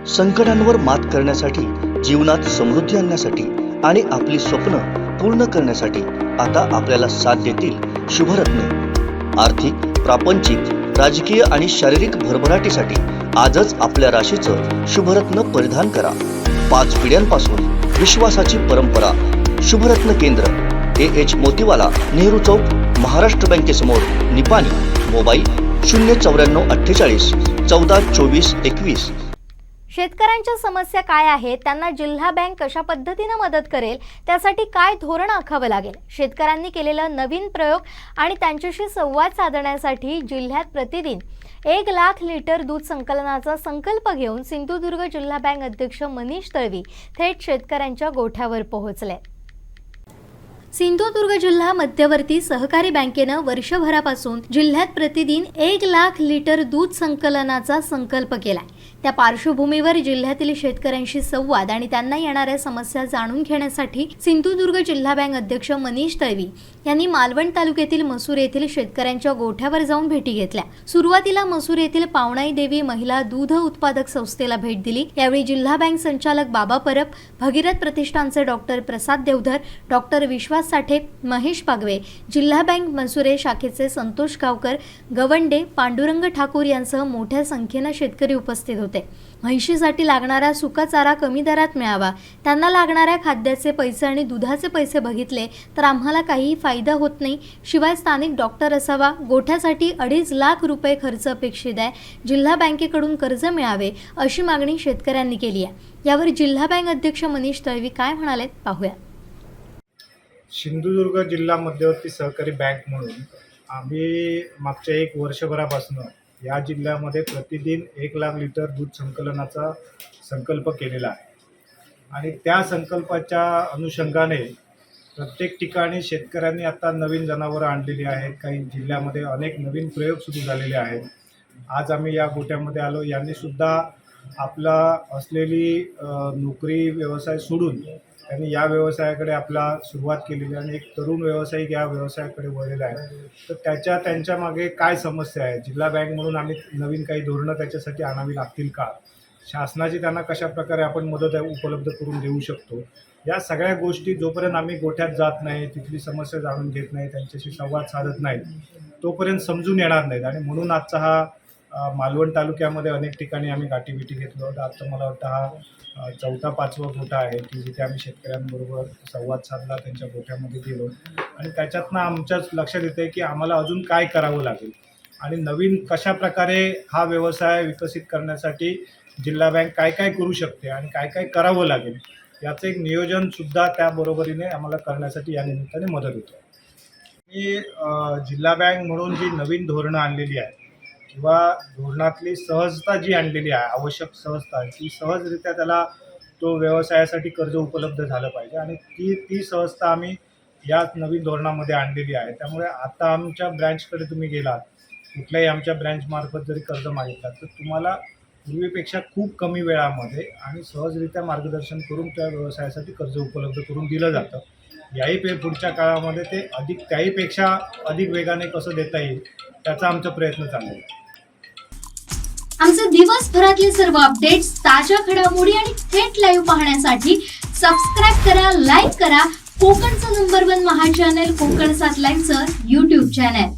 संकटांवर मात करण्यासाठी, जीवनात समृद्धी आणण्यासाठी आणि आपली स्वप्न पूर्ण करण्यासाठी आता आपल्याला साथ देतील शुभरत्न। आर्थिक, प्रापंचिक, राजकीय आणि शारीरिक भरभराटीसाठी आजच आपल्या राशीचं शुभरत्न परिधान करा। 5 पिढ्यांपासून विश्वासाची परंपरा। शुभरत्न केंद्र, AH मोतीवाला, नेहरू चौक, महाराष्ट्र बँकेसमोर, निपाणी। मोबाईल 09448 14 24 21। शेतकऱ्यांच्या समस्या काय आहेत, त्यांना जिल्हा बँक कशा पद्धतीने मदत करेल, त्यासाठी काय धोरण आखावे लागेल, शेतकऱ्यांनी केलेला नवीन प्रयोग आणि त्यांच्याशी संवाद साधण्यासाठी जिल्ह्यात प्रतिदिन 1 लाख लिटर दूध संकलनाचा संकल्प घेऊन सिंधुदुर्ग जिल्हा बँक अध्यक्ष मनीष तळवी थेट शेतकऱ्यांच्या गोठ्यावर पोहोचले। सिंधुदुर्ग जिल्हा मध्यवर्ती सहकारी बँकेनं वर्षभरापासून जिल्ह्यात प्रतिदिन 1 लाख लिटर दूध संकलनाचा संकल्प केलाय। त्या पार्श्वभूमीवर जिल्ह्यातील शेतकऱ्यांशी संवाद आणि त्यांना येणाऱ्या समस्या जाणून घेण्यासाठी सिंधुदुर्ग जिल्हा बँक अध्यक्ष मनीष तळवी यांनी मालवण तालुक्यातील मसूर येथील शेतकऱ्यांच्या गोठ्यावर जाऊन भेटी घेतल्या। सुरुवातीला मसूर येथील पावणाई देवी महिला दूध उत्पादक संस्थेला भेट दिली। यावेळी जिल्हा बँक संचालक बाबा परब, भगीरथ प्रतिष्ठानचे डॉक्टर प्रसाद देवधर, डॉक्टर विश्वास साठे, महेश पागवे, जिल्हा बँक मनसुरे शाखेचे संतोष गावकर, गवंडे, पांडुरंग ठाकूर यांसह मोठ्या संख्येने शेतकरी उपस्थित होते। म्हैशीसाठी लागणारा सुका चारा कमी दरात मिळावा, त्यांना लागणाऱ्या खाद्याचे पैसे आणि दुधाचे पैसे बघितले तर आम्हाला काही फायदा होत नाही। शिवाय स्थानिक डॉक्टर असावा, गोठ्यासाठी 2.5 लाख रुपये खर्च अपेक्षित आहे, जिल्हा बँकेकडून कर्ज मिळावे अशी मागणी शेतकऱ्यांनी केली आहे। यावर जिल्हा बँक अध्यक्ष मनीष तळवी काय म्हणाले पाहूया। सिंधुदुर्ग जिल्हा मध्यवर्ती सहकारी बँक म्हणून आम्ही मागच्या 1 वर्षभरापासून या जिल्ह्यामध्ये प्रतिदिन 1 लाख लिटर दूध संकलनाचा संकल्प केलेला आहे आणि त्या संकल्पाच्या अनुषंगाने प्रत्येक ठिकाणी शेतकऱ्यांनी आता नवीन जनावरं आणलेली आहेत। काही जिल्ह्यामध्ये अनेक नवीन प्रयोग सुरू झालेले आहेत। आज आम्ही या गोठ्यामध्ये आलो, यांनी सुद्धा आपला असलेली नोकरी व्यवसाय सोडून त्यांनी या व्यवसायाकडे आपला सुरुवात केलेली आणि एक तरुण व्यावसायिक या व्यवसायाकडे वळलेला आहे। तर त्यांच्या मागे काय समस्या आहे, जिल्हा बँक म्हणून आम्ही नवीन काही धोरणं त्याच्यासाठी आणावी लागतील का, शासनाची त्यांना कशा प्रकारे आपण मदत उपलब्ध करून देऊ शकतो, या सगळ्या गोष्टी जोपर्यंत आम्ही गोठ्यात जात नाही, तिथली समस्या जाणून घेत नाही, त्यांच्याशी संवाद साधत नाही, तोपर्यंत समजून येणार नाहीत। आणि म्हणून आजचा हा मालवण तालुक्यामध्ये अनेक ठिकाणी आम्ही गाठीभेटी घेतलो होतो। आता मला वाटतं हा 4-5वा गोठा आहे की जिथे आम्ही शेतकऱ्यांबरोबर संवाद साधला, त्यांच्या गोठ्यामध्ये गेलो आणि त्याच्यातनं आमच्याच लक्षात येतं की आम्हाला अजून काय करावं लागेल आणि नवीन कशा प्रकारे हा व्यवसाय विकसित करण्यासाठी जिल्हा बँक काय काय करू शकते आणि काय काय करावं लागेल याचं एक नियोजनसुद्धा त्याबरोबरीने आम्हाला करण्यासाठी या निमित्ताने मदत होते। ही जिल्हा बँक म्हणून जी नवीन धोरणं आणलेली आहे किंवा धोरणातली सहजता जी आणलेली आहे, आवश्यक सहजता, ती सहजरित्या त्याला तो व्यवसायासाठी कर्ज उपलब्ध झालं पाहिजे आणि ती सहजता आम्ही या नवीन धोरणामध्ये आणलेली आहे। त्यामुळे आता आमच्या ब्रँचकडे तुम्ही गेलात, कुठल्याही आमच्या ब्रँचमार्फत जरी कर्ज मागितलं तर तुम्हाला पूर्वीपेक्षा खूप कमी वेळामध्ये आणि सहजरित्या मार्गदर्शन करून त्या व्यवसायासाठी कर्ज उपलब्ध करून दिलं जातं। याही पुढच्या काळामध्ये ते त्याहीपेक्षा अधिक वेगाने कसं देता येईल त्याचा आमचा प्रयत्न चालू आहे। आमचे दिवसभरातले सर्व अपडेट्स, ताज्या घडामोडी आणि थेट लाईव्ह पाहण्यासाठी सबस्क्राईब करा, लाईक करा कोकणचं नंबर 1 महा चॅनल कोकण 7 लाईव्हचं YouTube चॅनल।